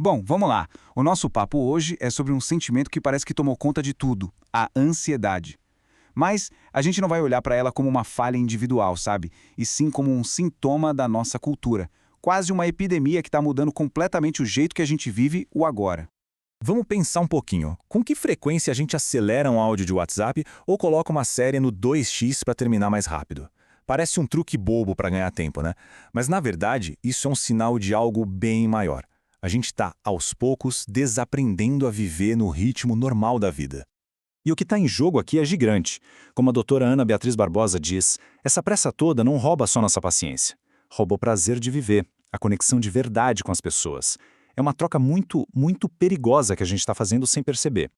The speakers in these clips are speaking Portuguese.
Bom, vamos lá. O nosso papo hoje é sobre um sentimento que parece que tomou conta de tudo, a ansiedade. Mas a gente não vai olhar para ela como uma falha individual, sabe? E sim como um sintoma da nossa cultura. Quase uma epidemia que está mudando completamente o jeito que a gente vive o agora. Vamos pensar um pouquinho. Com que frequência a gente acelera um áudio de WhatsApp ou coloca uma série no 2x para terminar mais rápido? Parece um truque bobo para ganhar tempo, né? Mas, na verdade, isso é um sinal de algo bem maior. A gente está, aos poucos, desaprendendo a viver no ritmo normal da vida. E o que está em jogo aqui é gigante. Como a doutora Ana Beatriz Barbosa diz, essa pressa toda não rouba só nossa paciência. Rouba o prazer de viver, a conexão de verdade com as pessoas. É uma troca muito perigosa que a gente está fazendo sem perceber.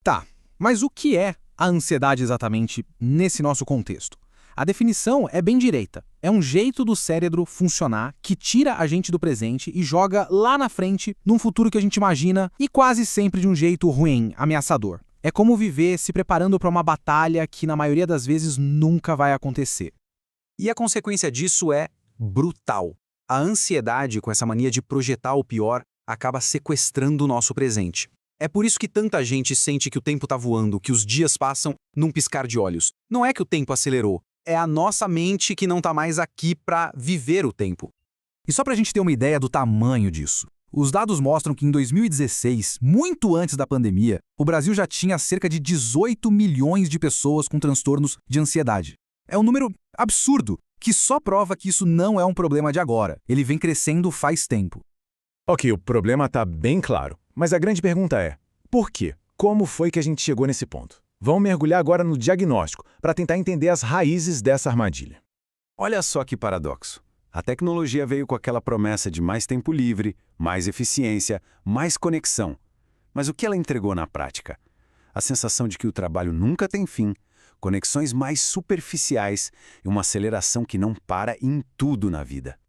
Tá, mas o que é a ansiedade exatamente nesse nosso contexto? A definição é bem direita. É um jeito do cérebro funcionar que tira a gente do presente e joga lá na frente, num futuro que a gente imagina, e quase sempre de um jeito ruim, ameaçador. É como viver se preparando para uma batalha que, na maioria das vezes, nunca vai acontecer. E a consequência disso é brutal. A ansiedade, com essa mania de projetar o pior, acaba sequestrando o nosso presente. É por isso que tanta gente sente que o tempo está voando, que os dias passam num piscar de olhos. Não é que o tempo acelerou, é a nossa mente que não está mais aqui para viver o tempo. E só para a gente ter uma ideia do tamanho disso, os dados mostram que em 2016, muito antes da pandemia, o Brasil já tinha cerca de 18 milhões de pessoas com transtornos de ansiedade. É um número absurdo, que só prova que isso não é um problema de agora. Ele vem crescendo faz tempo. Ok, o problema está bem claro. Mas a grande pergunta é, por quê? Como foi que a gente chegou nesse ponto? Vamos mergulhar agora no diagnóstico, para tentar entender as raízes dessa armadilha. Olha só que paradoxo. A tecnologia veio com aquela promessa de mais tempo livre, mais eficiência, mais conexão. Mas o que ela entregou na prática? A sensação de que o trabalho nunca tem fim, conexões mais superficiais e uma aceleração que não para em tudo na vida.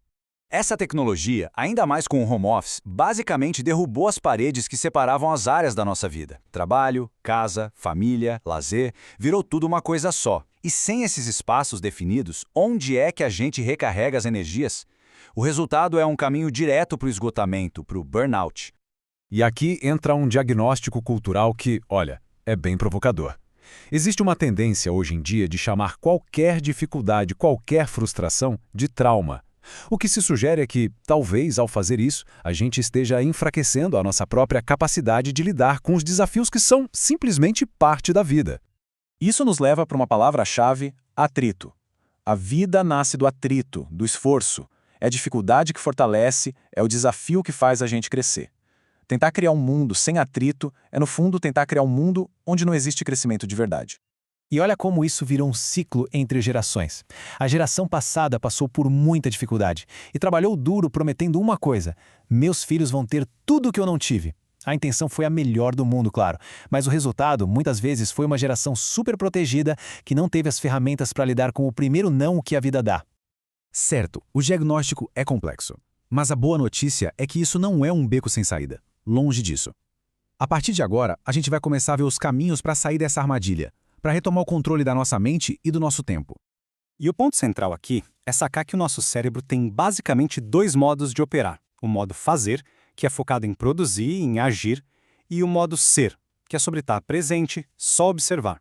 Essa tecnologia, ainda mais com o home office, basicamente derrubou as paredes que separavam as áreas da nossa vida. Trabalho, casa, família, lazer, virou tudo uma coisa só. E sem esses espaços definidos, onde é que a gente recarrega as energias? O resultado é um caminho direto para o esgotamento, para o burnout. E aqui entra um diagnóstico cultural que, olha, é bem provocador. Existe uma tendência hoje em dia de chamar qualquer dificuldade, qualquer frustração, de trauma. O que se sugere é que, talvez, ao fazer isso, a gente esteja enfraquecendo a nossa própria capacidade de lidar com os desafios que são simplesmente parte da vida. Isso nos leva para uma palavra-chave, atrito. A vida nasce do atrito, do esforço. É a dificuldade que fortalece, é o desafio que faz a gente crescer. Tentar criar um mundo sem atrito é, no fundo, tentar criar um mundo onde não existe crescimento de verdade. E olha como isso virou um ciclo entre gerações. A geração passada passou por muita dificuldade e trabalhou duro prometendo uma coisa: meus filhos vão ter tudo o que eu não tive. A intenção foi a melhor do mundo, claro, mas o resultado muitas vezes foi uma geração super protegida que não teve as ferramentas para lidar com o primeiro não que a vida dá. Certo, o diagnóstico é complexo. Mas a boa notícia é que isso não é um beco sem saída. Longe disso. A partir de agora, a gente vai começar a ver os caminhos para sair dessa armadilha, para retomar o controle da nossa mente e do nosso tempo. E o ponto central aqui é sacar que o nosso cérebro tem basicamente dois modos de operar. O modo fazer, que é focado em produzir, em agir, e o modo ser, que é sobre estar presente, só observar.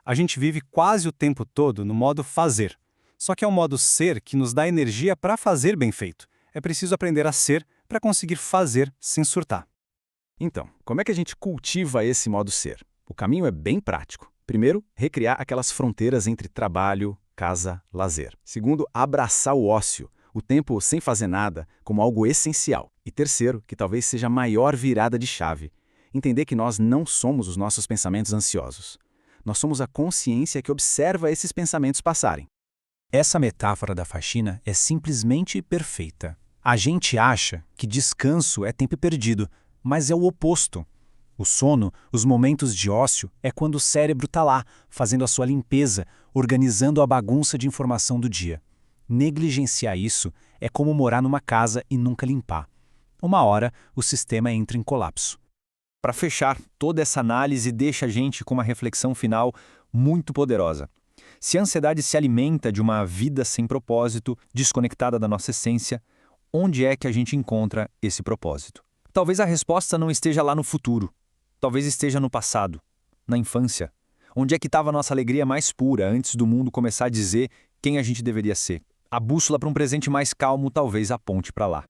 A gente vive quase o tempo todo no modo fazer, só que é o modo ser que nos dá energia para fazer bem feito. É preciso aprender a ser para conseguir fazer sem surtar. Então, como é que a gente cultiva esse modo ser? O caminho é bem prático. Primeiro, recriar aquelas fronteiras entre trabalho, casa, lazer. Segundo, abraçar o ócio, o tempo sem fazer nada, como algo essencial. E terceiro, que talvez seja a maior virada de chave, entender que nós não somos os nossos pensamentos ansiosos. Nós somos a consciência que observa esses pensamentos passarem. Essa metáfora da faxina é simplesmente perfeita. A gente acha que descanso é tempo perdido, mas é o oposto. O sono, os momentos de ócio, é quando o cérebro está lá, fazendo a sua limpeza, organizando a bagunça de informação do dia. Negligenciar isso é como morar numa casa e nunca limpar. Uma hora, o sistema entra em colapso. Para fechar, toda essa análise deixa a gente com uma reflexão final muito poderosa. Se a ansiedade se alimenta de uma vida sem propósito, desconectada da nossa essência, onde é que a gente encontra esse propósito? Talvez a resposta não esteja lá no futuro. Talvez esteja no passado, na infância. Onde é que estava a nossa alegria mais pura antes do mundo começar a dizer quem a gente deveria ser? A bússola para um presente mais calmo talvez aponte para lá.